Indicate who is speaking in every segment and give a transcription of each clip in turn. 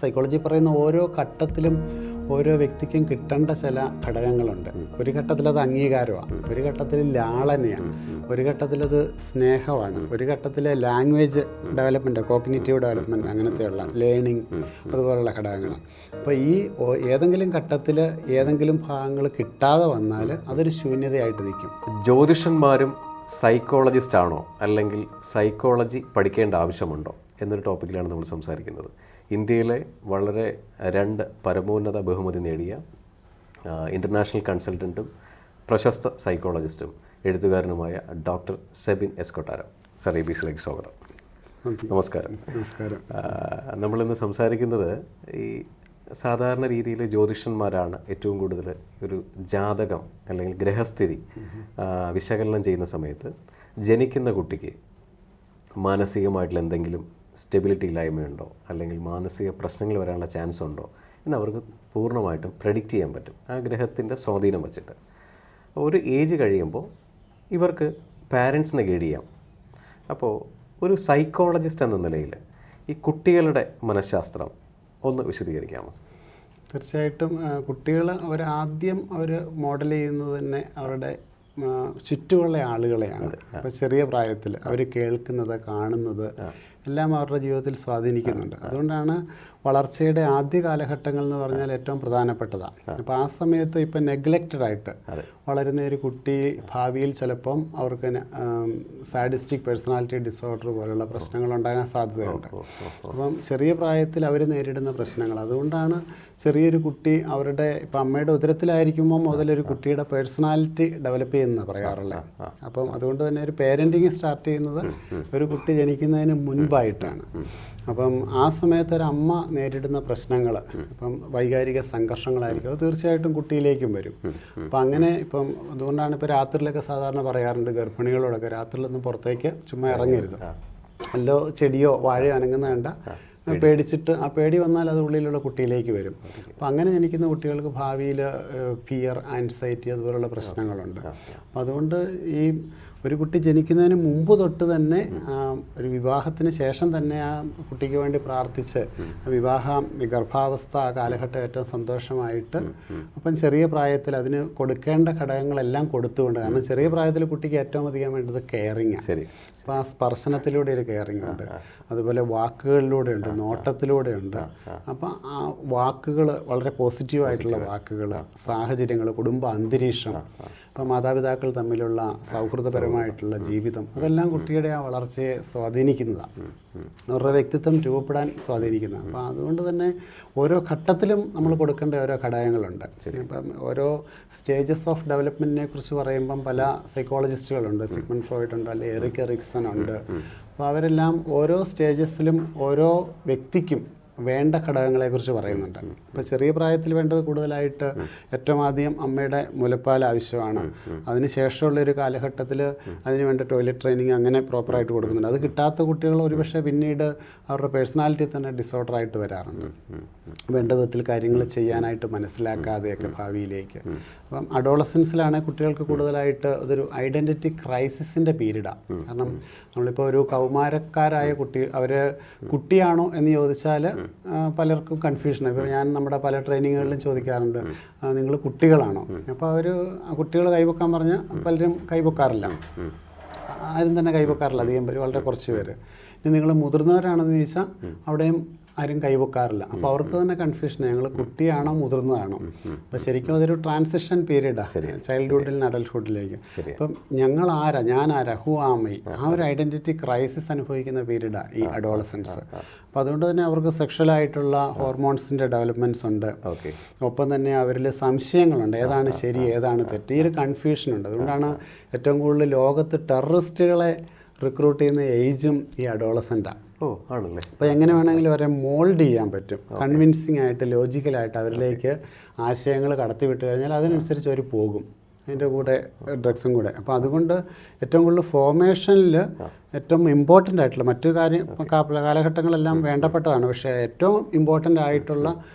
Speaker 1: Psychology പറയുന്ന ഓരോ ഘട്ടത്തിലും ഓരോ വ്യക്തിക്കും കിട്ടേണ്ട ചില ഘടകങ്ങളുണ്ട്. ഒരു ഘട്ടത്തിൽ അത് അംഗീകാരമാണ്, ഒരു ഘട്ടത്തിൽ ലാളനയാണ്, ഒരു ഘട്ടത്തിലത് സ്നേഹമാണ്, ഒരു ഘട്ടത്തിൽ ലാംഗ്വേജ് ഡെവലപ്മെൻറ്റ്, കോഗ്നിറ്റീവ് ഡെവലപ്മെൻറ്റ്, അങ്ങനത്തെയുള്ള ലേണിംഗ്, അതുപോലുള്ള ഘടകങ്ങളാണ്. അപ്പോൾ ഈ ഏതെങ്കിലും ഘട്ടത്തിൽ ഏതെങ്കിലും ഭാഗങ്ങൾ കിട്ടാതെ വന്നാൽ അതൊരു ശൂന്യതയായിട്ട് നിൽക്കും.
Speaker 2: ജ്യോതിഷന്മാരും സൈക്കോളജിസ്റ്റ് ആണോ, അല്ലെങ്കിൽ സൈക്കോളജി പഠിക്കേണ്ട ആവശ്യമുണ്ടോ എന്നൊരു ടോപ്പിക്കിലാണ് നമ്മൾ സംസാരിക്കുന്നത്. ഇന്ത്യയിലെ വളരെ 2 പരമോന്നത ബഹുമതി നേടിയ ഇൻ്റർനാഷണൽ കൺസൾട്ടൻറ്റും പ്രശസ്ത സൈക്കോളജിസ്റ്റും എഴുത്തുകാരനുമായ ഡോക്ടർ സെബിൻ എസ് കൊട്ടാരം. സർ, ABC-യിലേക്ക് സ്വാഗതം. നമസ്കാരം.
Speaker 1: നമസ്കാരം.
Speaker 2: നമ്മളിന്ന് സംസാരിക്കുന്നത് ഈ സാധാരണ രീതിയിൽ ജ്യോതിഷന്മാരാണ് ഏറ്റവും കൂടുതൽ ഒരു ജാതകം അല്ലെങ്കിൽ ഗ്രഹസ്ഥിതി വിശകലനം ചെയ്യുന്ന സമയത്ത് ജനിക്കുന്ന കുട്ടിക്ക് മാനസികമായിട്ടുള്ള എന്തെങ്കിലും സ്റ്റെബിലിറ്റി ഇല്ലായ്മയുണ്ടോ, അല്ലെങ്കിൽ മാനസിക പ്രശ്നങ്ങൾ വരാനുള്ള ചാൻസ് ഉണ്ടോ എന്ന് അവർക്ക് പൂർണ്ണമായിട്ടും പ്രെഡിക്റ്റ് ചെയ്യാൻ പറ്റും ആ ഗ്രഹത്തിൻ്റെ സ്വാധീനം വച്ചിട്ട്. ഒരു ഏജ് കഴിയുമ്പോൾ ഇവർക്ക് പാരൻസിനെ ഗൈഡ് ചെയ്യാം. അപ്പോൾ ഒരു സൈക്കോളജിസ്റ്റ് എന്ന നിലയിൽ ഈ കുട്ടികളുടെ മനഃശാസ്ത്രം ഒന്ന് വിശദീകരിക്കാമോ?
Speaker 1: തീർച്ചയായിട്ടും. കുട്ടികൾ അവരാദ്യം മോഡൽ ചെയ്യുന്നത് തന്നെ അവരുടെ ചുറ്റുമുള്ള ആളുകളെയാണ്. അപ്പോൾ ചെറിയ പ്രായത്തിൽ അവർ കേൾക്കുന്നത്, കാണുന്നത് എല്ലാം അവരുടെ ജീവിതത്തിൽ സ്വാധീനിക്കുന്നുണ്ട്. അതുകൊണ്ടാണ് വളർച്ചയുടെ ആദ്യ കാലഘട്ടങ്ങൾ എന്ന് പറഞ്ഞാൽ ഏറ്റവും പ്രധാനപ്പെട്ടതാണ്. അപ്പോൾ ആ സമയത്ത് ഇപ്പം നെഗ്ലക്റ്റഡ് ആയിട്ട് വളരുന്ന ഒരു കുട്ടി ഭാവിയിൽ ചിലപ്പം അവർക്ക് സാഡിസ്റ്റിക് പേഴ്സണാലിറ്റി ഡിസോർഡർ പോലുള്ള പ്രശ്നങ്ങൾ ഉണ്ടാകാൻ സാധ്യതയുണ്ട്. അപ്പം ചെറിയ പ്രായത്തിൽ അവർ നേരിടുന്ന പ്രശ്നങ്ങൾ, അതുകൊണ്ടാണ് ചെറിയൊരു കുട്ടി അവരുടെ ഇപ്പം അമ്മയുടെ ഉദരത്തിലായിരിക്കുമ്പോൾ മുതലൊരു കുട്ടിയുടെ പേഴ്സണാലിറ്റി ഡെവലപ്പ് ചെയ്യുന്നതാണ് പറയാറുള്ളത്. അപ്പം അതുകൊണ്ട് തന്നെ ഒരു പേരൻറ്റിങ് സ്റ്റാർട്ട് ചെയ്യുന്നത് ഒരു കുട്ടി ജനിക്കുന്നതിന് മുൻപായിട്ടാണ്. അപ്പം ആ സമയത്ത് ഒരു അമ്മ നേരിടുന്ന പ്രശ്നങ്ങൾ, ഇപ്പം വൈകാരിക സംഘർഷങ്ങളായിരിക്കും, അത് തീർച്ചയായിട്ടും കുട്ടിയിലേക്കും വരും. അപ്പം അങ്ങനെ ഇപ്പം അതുകൊണ്ടാണ് ഇപ്പോൾ രാത്രിയിലൊക്കെ സാധാരണ പറയാറുണ്ട് ഗർഭിണികളോടൊക്കെ, രാത്രിയിലൊന്നും പുറത്തേക്ക് ചുമ്മാ ഇറങ്ങരുത്, വല്ലോ ചെടിയോ വാഴയോ അനങ്ങുന്ന കണ്ട പേടിച്ചിട്ട് ആ പേടി വന്നാൽ അത് ഉള്ളിലുള്ള കുട്ടിയിലേക്ക് വരും. അപ്പം അങ്ങനെ ജനിക്കുന്ന കുട്ടികൾക്ക് ഭാവിയിൽ ഫിയർ, ആൻസൈറ്റി അതുപോലുള്ള പ്രശ്നങ്ങളുണ്ട്. അപ്പം അതുകൊണ്ട് ഈ ഒരു കുട്ടി ജനിക്കുന്നതിന് മുമ്പ് തൊട്ട് തന്നെ ഒരു വിവാഹത്തിന് ശേഷം തന്നെ ആ കുട്ടിക്ക് വേണ്ടി പ്രാർത്ഥിച്ച് ഗർഭാവസ്ഥ ആ കാലഘട്ടം ഏറ്റവും സന്തോഷമായിട്ട്, അപ്പം ചെറിയ പ്രായത്തിൽ അതിന് കൊടുക്കേണ്ട ഘടകങ്ങളെല്ലാം കൊടുത്തുകൊണ്ട്, കാരണം ചെറിയ പ്രായത്തിൽ കുട്ടിക്ക് ഏറ്റവും അധികം വേണ്ടത് കെയറിങ്. അപ്പോൾ ആ സ്പർശനത്തിലൂടെ ഒരു കെയറിങ് ഉണ്ട്, അതുപോലെ വാക്കുകളിലൂടെ ഉണ്ട്, നോട്ടത്തിലൂടെ ഉണ്ട്. അപ്പം ആ വാക്കുകൾ വളരെ പോസിറ്റീവായിട്ടുള്ള വാക്കുകൾ, സാഹചര്യങ്ങൾ, കുടുംബ അന്തരീക്ഷം, അപ്പം മാതാപിതാക്കൾ തമ്മിലുള്ള സൗഹൃദപരമായിട്ടുള്ള ജീവിതം, അതെല്ലാം കുട്ടിയുടെ ആ വളർച്ചയെ സ്വാധീനിക്കുന്നതാണ്, അവരുടെ വ്യക്തിത്വം രൂപപ്പെടാൻ സ്വാധീനിക്കുന്നതാണ്. അപ്പം അതുകൊണ്ട് തന്നെ ഓരോ ഘട്ടത്തിലും നമ്മൾ കൊടുക്കേണ്ട ഓരോ ഘടകങ്ങളുണ്ട്. ഇപ്പം ഓരോ സ്റ്റേജസ് ഓഫ് ഡെവലപ്മെൻറ്റിനെ കുറിച്ച് പറയുമ്പം പല സൈക്കോളജിസ്റ്റുകളുണ്ട്. സിഗ്മണ്ട് ഫ്രോയിഡ് ഉണ്ട്, അല്ലെങ്കിൽ എറിക് എറിക്സൺ ഉണ്ട്. അപ്പോൾ അവരെല്ലാം ഓരോ സ്റ്റേജസിലും ഓരോ വ്യക്തിക്കും വേണ്ട ഘടകങ്ങളെക്കുറിച്ച് പറയുന്നുണ്ട്. ഇപ്പോൾ ചെറിയ പ്രായത്തിൽ വേണ്ടത് കൂടുതലായിട്ട് ഏറ്റവും ആദ്യം അമ്മയുടെ മുലപ്പാൽ ആവശ്യമാണ്. അതിനുശേഷമുള്ളൊരു കാലഘട്ടത്തിൽ അതിന് വേണ്ട ടോയ്ലറ്റ് ട്രെയിനിങ് അങ്ങനെ പ്രോപ്പറായിട്ട് കൊടുക്കുന്നുണ്ട്. അത് കിട്ടാത്ത കുട്ടികൾ ഒരുപക്ഷെ പിന്നീട് അവരുടെ പേഴ്സണാലിറ്റി തന്നെ ഡിസോർഡറായിട്ട് വരാറുണ്ട്, വേണ്ട വിധത്തിൽ കാര്യങ്ങൾ ചെയ്യാനായിട്ട് മനസ്സിലാക്കാതെയൊക്കെ ഭാവിയിലേക്ക്. അപ്പം അഡോളസൻസിലാണ് കുട്ടികൾക്ക് കൂടുതലായിട്ട് അതൊരു ഐഡൻറ്റിറ്റി ക്രൈസിസിൻ്റെ പീരീഡാണ്. കാരണം നമ്മളിപ്പോൾ ഒരു കൗമാരക്കാരായ കുട്ടി, അവർ കുട്ടിയാണോ എന്ന് ചോദിച്ചാൽ പലർക്കും കൺഫ്യൂഷനാണ്. ഇപ്പോൾ ഞാൻ നമ്മുടെ പല ട്രെയിനിങ്ങുകളിലും ചോദിക്കാറുണ്ട്, നിങ്ങൾ കുട്ടികളാണോ? അപ്പോൾ അവർ കുട്ടികൾ കൈവെക്കാൻ പറഞ്ഞാൽ പലരും കൈവെക്കാറില്ല, ആരും തന്നെ കൈവെക്കാറില്ല, അധികം പേര്, വളരെ കുറച്ച് പേര്. ഇനി നിങ്ങൾ മുതിർന്നവരാണെന്ന് ചോദിച്ചാൽ അവിടെയും ആരും കൈവെക്കാറില്ല. അപ്പോൾ അവർക്ക് തന്നെ കൺഫ്യൂഷൻ, ഞങ്ങൾ കുട്ടിയാണോ മുതിർന്നതാണോ? അപ്പോൾ ശരിക്കും അതൊരു ട്രാൻസിഷൻ പീരീഡാണ്, ചൈൽഡ്ഹുഡിൽ നിന്ന് അഡൽട്ട്ഹുഡിലേക്ക്. അപ്പം ഞങ്ങൾ ആരാ, ഞാൻ ആരാ, ഹു ആമൈ, ആ ഒരു ഐഡൻറ്റിറ്റി ക്രൈസിസ് അനുഭവിക്കുന്ന പീരീഡാണ് ഈ അഡോളസൻസ്. അപ്പോൾ അതുകൊണ്ട് തന്നെ അവർക്ക് സെക്ഷലായിട്ടുള്ള ഹോർമോൺസിൻ്റെ ഡെവലപ്മെൻറ്റ്സ് ഉണ്ട്. ഒപ്പം തന്നെ അവരിൽ സംശയങ്ങളുണ്ട്, ഏതാണ് ശരി ഏതാണ് തെറ്റ്, ഈ ഒരു കൺഫ്യൂഷനുണ്ട്. അതുകൊണ്ടാണ് ഏറ്റവും കൂടുതൽ ലോകത്ത് ടെററിസ്റ്റുകളെ റിക്രൂട്ട് ചെയ്യുന്ന ഏജും ഈ അഡോളസൻ്റാണ്.
Speaker 2: ആണല്ലേ?
Speaker 1: അപ്പോൾ എങ്ങനെ വേണമെങ്കിലും അവരെ മോൾഡ് ചെയ്യാൻ പറ്റും, കൺവിൻസിങ് ആയിട്ട്, ലോജിക്കലായിട്ട് അവരിലേക്ക് ആശയങ്ങൾ കടത്തിവിട്ട് കഴിഞ്ഞാൽ അതിനനുസരിച്ച് അവർ പോകും, അതിൻ്റെ കൂടെ ഡ്രഗ്സും കൂടെ. അപ്പോൾ അതുകൊണ്ട് ഏറ്റവും കൂടുതൽ ഫോർമേഷനിൽ ഏറ്റവും ഇമ്പോർട്ടൻ്റ് ആയിട്ടുള്ള മറ്റു കാലഘട്ടങ്ങളെല്ലാം വേണ്ടപ്പെട്ടതാണ്, പക്ഷേ ഏറ്റവും ഇമ്പോർട്ടൻ്റ് ആയിട്ടുള്ള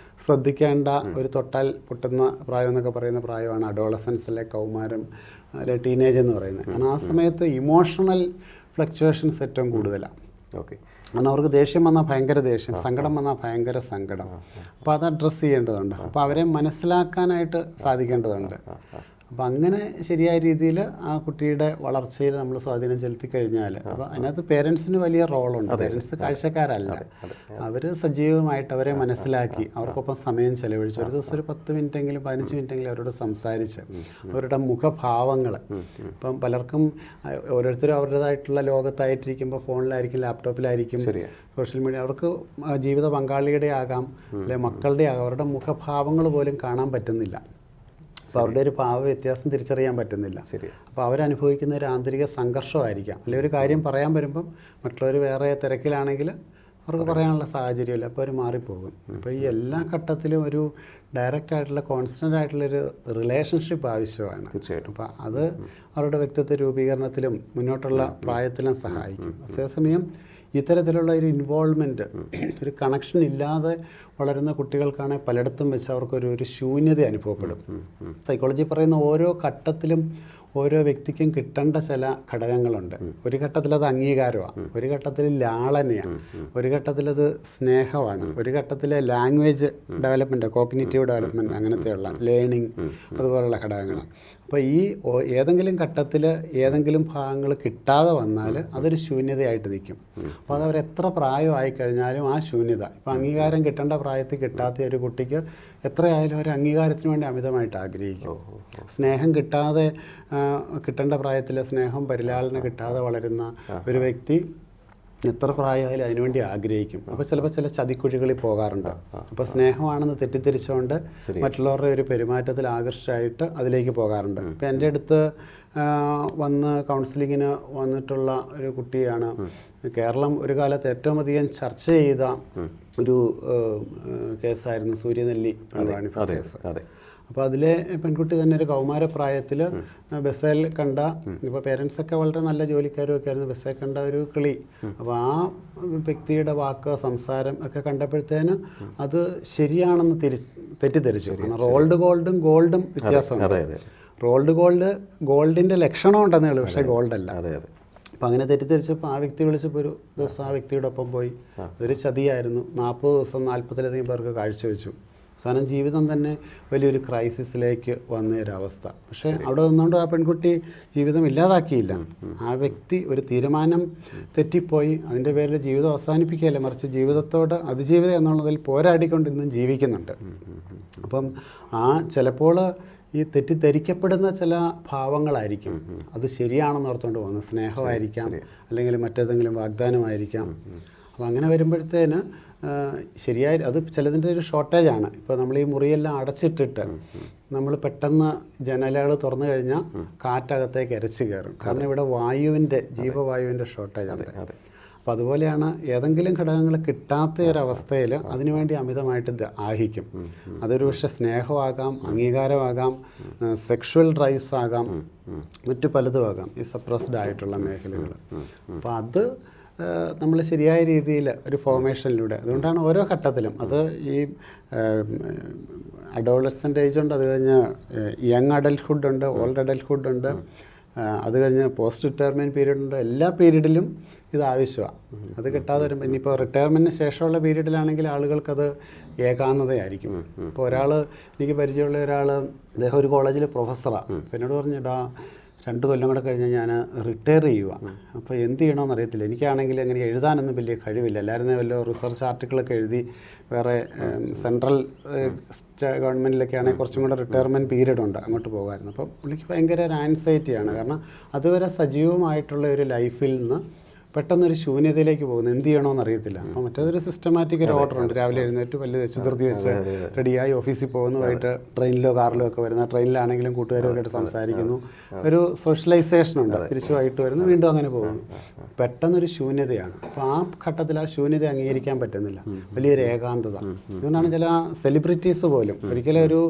Speaker 1: ശ്രദ്ധിക്കേണ്ട ഒരു തൊട്ടാൽ പൊട്ടുന്ന പ്രായം എന്നൊക്കെ പറയുന്ന പ്രായമാണ് അഡോളസൻസിലെ കൗമാരം, അല്ലെ ടീനേജ് എന്ന് പറയുന്നത്. കാരണം ആ സമയത്ത് ഇമോഷണൽ ഫ്ലക്ച്വേഷൻസ് ഏറ്റവും കൂടുതലാണ്.
Speaker 2: ഓക്കെ.
Speaker 1: കാരണം അവർക്ക് ദേഷ്യം വന്നാൽ ഭയങ്കര ദേഷ്യം, സങ്കടം വന്നാൽ ഭയങ്കര സങ്കടം. അപ്പോൾ അത് അഡ്രസ്സ് ചെയ്യേണ്ടതുണ്ട്. അപ്പോൾ അവരെ മനസ്സിലാക്കാനായിട്ട് സാധിക്കേണ്ടതുണ്ട്. അപ്പോൾ അങ്ങനെ ശരിയായ രീതിയിൽ ആ കുട്ടിയുടെ വളർച്ചയിൽ നമ്മൾ സ്വാധീനം ചെലുത്തി കഴിഞ്ഞാൽ, അപ്പോൾ അതിനകത്ത് പേരൻസിന് വലിയ റോളുണ്ട്. പേരൻസ് കാഴ്ചക്കാരല്ല, അവർ സജീവമായിട്ട് അവരെ മനസ്സിലാക്കി അവർക്കൊപ്പം സമയം ചെലവഴിച്ച് ഒരു ദിവസം ഒരു 10 മിനിറ്റെങ്കിലും 15 മിനിറ്റെങ്കിലും അവരോട് സംസാരിച്ച് അവരുടെ മുഖഭാവങ്ങൾ, ഇപ്പം പലർക്കും ഓരോരുത്തരും അവരുടേതായിട്ടുള്ള ലോകത്തായിട്ടിരിക്കുമ്പോൾ ഫോണിലായിരിക്കും, ലാപ്ടോപ്പിലായിരിക്കും, സോഷ്യൽ മീഡിയ, അവർക്ക് ജീവിത പങ്കാളിയുടെ ആകാം, അല്ലെങ്കിൽ മക്കളുടെ ആകാം, അവരുടെ മുഖഭാവങ്ങൾ പോലും കാണാൻ പറ്റുന്നില്ല. അപ്പോൾ അവരുടെ ഒരു ഭാവ വ്യത്യാസം തിരിച്ചറിയാൻ പറ്റുന്നില്ല. അപ്പോൾ അവരനുഭവിക്കുന്ന ഒരു ആന്തരിക സംഘർഷമായിരിക്കാം. അല്ലെങ്കിൽ ഒരു കാര്യം പറയാൻ വരുമ്പം മറ്റുള്ളവർ വേറെ തിരക്കിലാണെങ്കിൽ അവർക്ക് പറയാനുള്ള സാഹചര്യമില്ല, അപ്പോൾ അവർ മാറിപ്പോകും. അപ്പോൾ ഈ എല്ലാ ഘട്ടത്തിലും ഒരു ഡയറക്റ്റ് ആയിട്ടുള്ള കോൺസ്റ്റൻ്റ് ആയിട്ടുള്ളൊരു റിലേഷൻഷിപ്പ് ആവശ്യമാണ്. അപ്പോൾ അത് അവരുടെ വ്യക്തിത്വ രൂപീകരണത്തിലും മുന്നോട്ടുള്ള പ്രായത്തിലും സഹായിക്കും. അതേസമയം ഇത്തരത്തിലുള്ള ഒരു ഇൻവോൾവ്മെൻറ്റ്, ഒരു കണക്ഷൻ ഇല്ലാതെ വളരുന്ന കുട്ടികൾക്കാണ് പലയിടത്തും വെച്ച് അവർക്കൊരു ശൂന്യത അനുഭവപ്പെടും. സൈക്കോളജി പറയുന്ന ഓരോ ഘട്ടത്തിലും ഓരോ വ്യക്തിക്കും കിട്ടേണ്ട ചില ഘടകങ്ങളുണ്ട്. ഒരു ഘട്ടത്തിലത് അംഗീകാരമാണ്, ഒരു ഘട്ടത്തിൽ ലാളനയാണ്, ഒരു ഘട്ടത്തിലത് സ്നേഹമാണ്, ഒരു ഘട്ടത്തിൽ ലാംഗ്വേജ് ഡെവലപ്മെൻറ്റ്, കോഗ്നിറ്റീവ് ഡെവലപ്മെൻറ്റ്, അങ്ങനത്തെയുള്ള ലേണിംഗ്, അതുപോലുള്ള ഘടകങ്ങളാണ്. അപ്പോൾ ഈ ഏതെങ്കിലും ഘട്ടത്തിൽ ഏതെങ്കിലും ഭാഗങ്ങൾ കിട്ടാതെ വന്നാൽ അതൊരു ശൂന്യതയായിട്ട് നിൽക്കും. അപ്പോൾ അത് അവരെത്ര പ്രായമായി കഴിഞ്ഞാലും ആ ശൂന്യത, ഇപ്പോൾ അംഗീകാരം കിട്ടേണ്ട പ്രായത്തിൽ കിട്ടാത്ത ഒരു കുട്ടിക്ക് എത്രയായാലും ഒരു അംഗീകാരത്തിന് വേണ്ടി അമിതമായിട്ട് ആഗ്രഹിക്കും. സ്നേഹം കിട്ടാതെ കിട്ടേണ്ട പ്രായത്തിൽ സ്നേഹം പരിലാളന കിട്ടാതെ വളരുന്ന ഒരു വ്യക്തി എത്ര പ്രായമായാലും അതിനുവേണ്ടി ആഗ്രഹിക്കും. അപ്പോൾ ചിലപ്പോൾ ചില ചതിക്കുഴികളിൽ പോകാറുണ്ട്. അപ്പോൾ സ്നേഹമാണെന്ന് തെറ്റിദ്ധരിച്ചുകൊണ്ട് മറ്റുള്ളവരുടെ ഒരു പെരുമാറ്റത്തിൽ ആകർഷമായിട്ട് അതിലേക്ക് പോകാറുണ്ട്. ഇപ്പോൾ എൻ്റെ അടുത്ത് വന്ന് കൗൺസിലിങ്ങിന് വന്നിട്ടുള്ള ഒരു കുട്ടിയാണ്. കേരളം ഒരു കാലത്ത് ഏറ്റവും അധികം ചർച്ച ചെയ്ത ഒരു കേസായിരുന്നു സൂര്യനെല്ലി കേസ്. അപ്പോൾ അതിലെ പെൺകുട്ടി തന്നെ ഒരു കൗമാരപ്രായത്തിൽ ബസ്സിൽ കണ്ട, ഇപ്പോൾ പേരൻസൊക്കെ വളരെ നല്ല ജോലിക്കാരും ഒക്കെ ആയിരുന്നു, ബസ്സിൽ കണ്ട ഒരു കിളി. അപ്പോൾ ആ വ്യക്തിയുടെ വാക്ക്, സംസാരം ഒക്കെ കണ്ടപ്പോഴത്തേന് അത് ശരിയാണെന്ന് തെറ്റിദ്ധരിച്ചു. കാരണം റോൾഡ് ഗോൾഡും വ്യത്യാസമുണ്ട്. റോൾഡ് ഗോൾഡിൻ്റെ ലക്ഷണം ഉണ്ടെന്നേ ഉള്ളൂ, പക്ഷേ ഗോൾഡല്ല. അപ്പോൾ അങ്ങനെ തെറ്റിദ്ധരിച്ചപ്പോൾ ആ വ്യക്തി വിളിച്ചപ്പോൾ ഒരു ദിവസം ആ വ്യക്തിയുടെ ഒപ്പം പോയി. ഒരു ചതിയായിരുന്നു. 40 ദിവസം 40-ലധികം പേർക്ക് കാഴ്ചവെച്ചു. അവസാനം ജീവിതം തന്നെ വലിയൊരു ക്രൈസിസിലേക്ക് വന്ന ഒരവസ്ഥ. പക്ഷേ അവിടെ നിന്നുകൊണ്ട് ആ പെൺകുട്ടി ജീവിതം ഇല്ലാതാക്കിയില്ല. ആ വ്യക്തി ഒരു തീരുമാനം തെറ്റിപ്പോയി, അതിൻ്റെ പേരിൽ ജീവിതം അവസാനിപ്പിക്കുകയല്ല, മറിച്ച് ജീവിതത്തോട് അതിജീവിതം എന്നുള്ളതിൽ പോരാടിക്കൊണ്ട് ഇന്നും ജീവിക്കുന്നുണ്ട്. അപ്പം ചിലപ്പോൾ ഈ തെറ്റിദ്ധരിക്കപ്പെടുന്ന ചില ഭാവങ്ങളായിരിക്കും അത് ശരിയാണെന്ന് ഓർത്തുകൊണ്ട് പോകുന്നത്. സ്നേഹമായിരിക്കാം, അല്ലെങ്കിൽ മറ്റേതെങ്കിലും വാഗ്ദാനമായിരിക്കാം. അപ്പോൾ അങ്ങനെ വരുമ്പോഴത്തേന് ശരിയായി അത് ചിലതിൻ്റെ ഒരു ഷോർട്ടേജാണ്. ഇപ്പോൾ നമ്മൾ ഈ മുറിയെല്ലാം അടച്ചിട്ടിട്ട് നമ്മൾ പെട്ടെന്ന് ജനലുകൾ തുറന്നു കഴിഞ്ഞാൽ കാറ്റകത്തേക്ക് ഇരച്ച് കയറും. കാരണം ഇവിടെ ജീവവായുവിൻ്റെ ഷോർട്ടേജാണ്. അപ്പോൾ അതുപോലെയാണ് ഏതെങ്കിലും ഘടകങ്ങൾ കിട്ടാത്ത ഒരവസ്ഥയിൽ അതിനുവേണ്ടി അമിതമായിട്ട് ആഹിക്കും. അതൊരു പക്ഷേ സ്നേഹമാകാം, അംഗീകാരമാകാം, സെക്ഷുവൽ ഡ്രൈവ്സ് ആകാം, മറ്റു പലതും ആകാം, ഈ സപ്രസ്ഡ് ആയിട്ടുള്ള മേഖലകൾ. അപ്പോൾ അത് നമ്മൾ ശരിയായ രീതിയിൽ ഒരു ഫോർമേഷനിലൂടെ, അതുകൊണ്ടാണ് ഓരോ ഘട്ടത്തിലും അത് ഈ അഡോളസൻ്റ് ഏജ് ഉണ്ട്, അത് കഴിഞ്ഞ് യങ് അഡൽട്ട്ഹുഡ് ഉണ്ട്, ഓൾഡ് അഡൽട്ട്ഹുഡ് ഉണ്ട്, അത് കഴിഞ്ഞ് പോസ്റ്റ് റിട്ടയർമെൻറ്റ് പീരീഡ് ഉണ്ട്. എല്ലാ പീരീഡിലും ഇത് ആവശ്യമാണ്. അത് കിട്ടാതെ വരുമ്പോൾ ഇനിയിപ്പോൾ റിട്ടയർമെൻറ്റിന് ശേഷമുള്ള പീരീഡിലാണെങ്കിൽ ആളുകൾക്കത് ഏകാന്തതയായിരിക്കും. ഇപ്പോൾ എനിക്ക് പരിചയമുള്ള ഒരാൾ, അദ്ദേഹം ഒരു കോളേജിൽ പ്രൊഫസറാണ്. അപ്പോൾ എന്നോട് പറഞ്ഞിടാ 2 കൊല്ലം കൂടെ കഴിഞ്ഞ് ഞാൻ റിട്ടയർ ചെയ്യുക, അപ്പോൾ എന്ത് ചെയ്യണമെന്ന് അറിയത്തില്ല. എനിക്കാണെങ്കിൽ അങ്ങനെ എഴുതാനൊന്നും വലിയ കഴിവില്ല. എല്ലാവരും വല്ല റിസർച്ച് ആർട്ടിക്കിളൊക്കെ എഴുതി വേറെ സെൻട്രൽ ഗവൺമെൻറ്റിലൊക്കെ ആണെങ്കിൽ കുറച്ചും കൂടെ റിട്ടയർമെൻറ്റ് പീരീഡ് ഉണ്ട്, അങ്ങോട്ട് പോകാമായിരുന്നു. അപ്പോൾ പുള്ളിക്ക് ഭയങ്കര ഒരു ആൻസൈറ്റിയാണ്. കാരണം അതുവരെ സജീവമായിട്ടുള്ള ഒരു ലൈഫിൽ നിന്ന് പെട്ടെന്നൊരു ശൂന്യതയിലേക്ക് പോകുന്നു. എന്ത് ചെയ്യണമെന്ന് അറിയത്തില്ല. അപ്പോൾ മറ്റേതൊരു സിസ്റ്റമാറ്റിക് ഒരു ഓർഡർ ഉണ്ട്. രാവിലെ എഴുന്നേറ്റ് വലിയ ചതുർത്ഥി വെച്ച് റെഡിയായി ഓഫീസിൽ പോകുന്നു, വൈകിട്ട് ട്രെയിനിലോ കാറിലോ ഒക്കെ വരുന്ന, ട്രെയിനിലാണെങ്കിലും കൂട്ടുകാരുമായിട്ട് സംസാരിക്കുന്നു, ഒരു സോഷ്യലൈസേഷൻ ഉണ്ട്, തിരിച്ചു വൈകിട്ട് വരുന്നു, വീണ്ടും അങ്ങനെ പോകുന്നു. പെട്ടെന്നൊരു ശൂന്യതയാണ്. അപ്പോൾ ആ ഘട്ടത്തിൽ ആ ശൂന്യത അംഗീകരിക്കാൻ പറ്റുന്നില്ല, വലിയൊരു ഏകാന്തത. അതുകൊണ്ടാണ് ചില സെലിബ്രിറ്റീസ് പോലും, ഒരിക്കലും ഒരു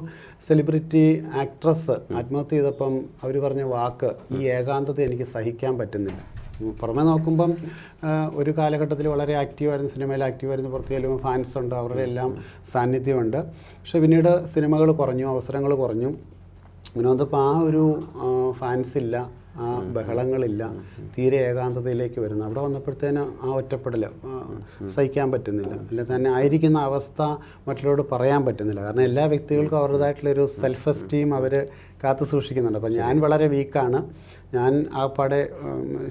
Speaker 1: സെലിബ്രിറ്റി ആക്ട്രസ് ആത്മഹത്യ ചെയ്തപ്പം അവർ പറഞ്ഞ വാക്ക്, ഈ ഏകാന്തത എനിക്ക് സഹിക്കാൻ പറ്റുന്നില്ല. പുറമെ നോക്കുമ്പം ഒരു കാലഘട്ടത്തിൽ വളരെ ആക്റ്റീവായിരുന്നു, സിനിമയിൽ ആക്റ്റീവായിരുന്നു, പുറത്ത് ചെല്ലുമ്പോൾ ഫാൻസ് ഉണ്ട്, അവരുടെ എല്ലാം സാന്നിധ്യമുണ്ട്. പക്ഷേ പിന്നീട് സിനിമകൾ കുറഞ്ഞു, അവസരങ്ങൾ കുറഞ്ഞു. അങ്ങനെ വന്നപ്പോൾ ആ ഒരു ഫാൻസ് ഇല്ല, ആ ബഹളങ്ങളില്ല, തീരെ ഏകാന്തതയിലേക്ക് വരുന്നു. അവിടെ വന്നപ്പോഴത്തേനും ആ ഒറ്റപ്പെടൽ സഹിക്കാൻ പറ്റുന്നില്ല, അല്ലെ തന്നെ ആയിരിക്കുന്ന അവസ്ഥ മറ്റുള്ളവരോട് പറയാൻ പറ്റുന്നില്ല. കാരണം എല്ലാ വ്യക്തികൾക്കും അവരുടേതായിട്ടുള്ളൊരു സെൽഫ് എസ്റ്റീം അവർ കാത്തു സൂക്ഷിക്കുന്നുണ്ട്. അപ്പം ഞാൻ വളരെ വീക്കാണ്, ഞാൻ ആ പാടെ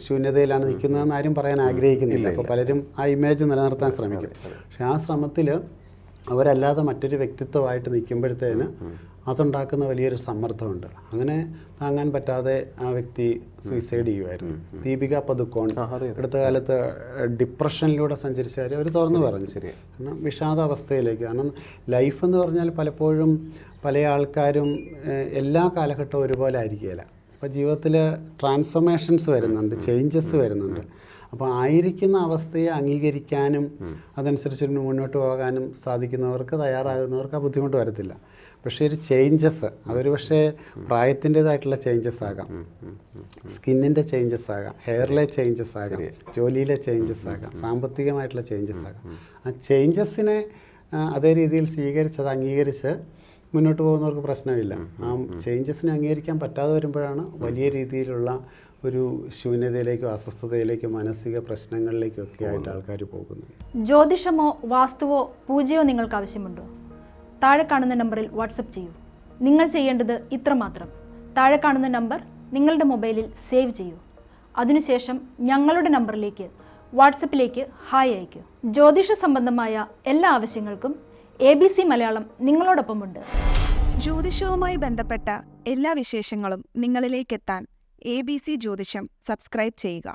Speaker 1: ശൂന്യതയിലാണ് നിൽക്കുന്നതെന്ന് ആരും പറയാൻ ആഗ്രഹിക്കുന്നില്ല. അപ്പോൾ പലരും ആ ഇമേജ് നിലനിർത്താൻ ശ്രമിക്കും. പക്ഷെ ആ ശ്രമത്തിൽ അവരല്ലാതെ മറ്റൊരു വ്യക്തിത്വമായിട്ട് നിൽക്കുമ്പോഴത്തേന് അതുണ്ടാക്കുന്ന വലിയൊരു സമ്മർദ്ദമുണ്ട്. അങ്ങനെ താങ്ങാൻ പറ്റാതെ ആ വ്യക്തി സൂയിസൈഡ് ചെയ്യുമായിരുന്നു. ദീപിക പദുക്കോൺ അടുത്ത കാലത്ത് ഡിപ്രഷനിലൂടെ സഞ്ചരിച്ച കാര്യം അവർ തുറന്നു പറഞ്ഞു. കാരണം വിഷാദാവസ്ഥയിലേക്ക്. കാരണം ലൈഫ് എന്ന് പറഞ്ഞാൽ പലപ്പോഴും പല ആൾക്കാരും എല്ലാ കാലഘട്ടവും ഒരുപോലെ ആയിരിക്കുകയില്ല. അപ്പോൾ ജീവിതത്തിൽ ട്രാൻസ്ഫോർമേഷൻസ് വരുന്നുണ്ട്, ചേഞ്ചസ് വരുന്നുണ്ട്. അപ്പോൾ ആയിരിക്കുന്ന അവസ്ഥയെ അംഗീകരിക്കാനും അതനുസരിച്ച് മുന്നോട്ട് പോകാനും സാധിക്കുന്നവർക്ക്, തയ്യാറാകുന്നവർക്ക് ആ ബുദ്ധിമുട്ട് വരത്തില്ല. പക്ഷേ ഒരു ചേഞ്ചസ് അതൊരു പക്ഷേ പ്രായത്തിൻ്റെതായിട്ടുള്ള ചേഞ്ചസ് ആകാം, സ്കിന്നിൻ്റെ ചേഞ്ചസ് ആകാം, ഹെയറിലെ ചേഞ്ചസ് ആകാം, ജോലിയിലെ ചേഞ്ചസ് ആകാം, സാമ്പത്തികമായിട്ടുള്ള ചേഞ്ചസ് ആകാം. ആ ചേഞ്ചസിനെ അതേ രീതിയിൽ സ്വീകരിച്ച് അത് അംഗീകരിച്ച് മുന്നോട്ട് പോകുന്നവർക്ക് പ്രശ്നമില്ല. ആ ചേഞ്ചസിനെ അംഗീകരിക്കാൻ പറ്റാതെ വരുമ്പോഴാണ് വലിയ രീതിയിലുള്ള ഒരു ശൂന്യതയിലേക്കോ അസ്വസ്ഥതയിലേക്കോ മാനസിക പ്രശ്നങ്ങളിലേക്കോ ഒക്കെ ആയിട്ട് ആൾക്കാർ പോകുന്നത്.
Speaker 3: ജ്യോതിഷമോ വാസ്തുവോ പൂജയോ നിങ്ങൾക്ക് ആവശ്യമുണ്ടോ? താഴെ കാണുന്ന നമ്പറിൽ വാട്സപ്പ് ചെയ്യൂ. നിങ്ങൾ ചെയ്യേണ്ടത് ഇത്രമാത്രം: താഴെ കാണുന്ന നമ്പർ നിങ്ങളുടെ മൊബൈലിൽ സേവ് ചെയ്യൂ. അതിനുശേഷം ഞങ്ങളുടെ നമ്പറിലേക്ക് വാട്സപ്പിലേക്ക് ഹായ് അയയ്ക്കൂ. ജ്യോതിഷ സംബന്ധമായ എല്ലാ ആവശ്യങ്ങൾക്കും ABC മലയാളം നിങ്ങളോടൊപ്പമുണ്ട്.
Speaker 4: ജ്യോതിഷവുമായി ബന്ധപ്പെട്ട എല്ലാ വിശേഷങ്ങളും നിങ്ങളിലേക്കെത്താൻ ABC ജ്യോതിഷം സബ്സ്ക്രൈബ് ചെയ്യുക.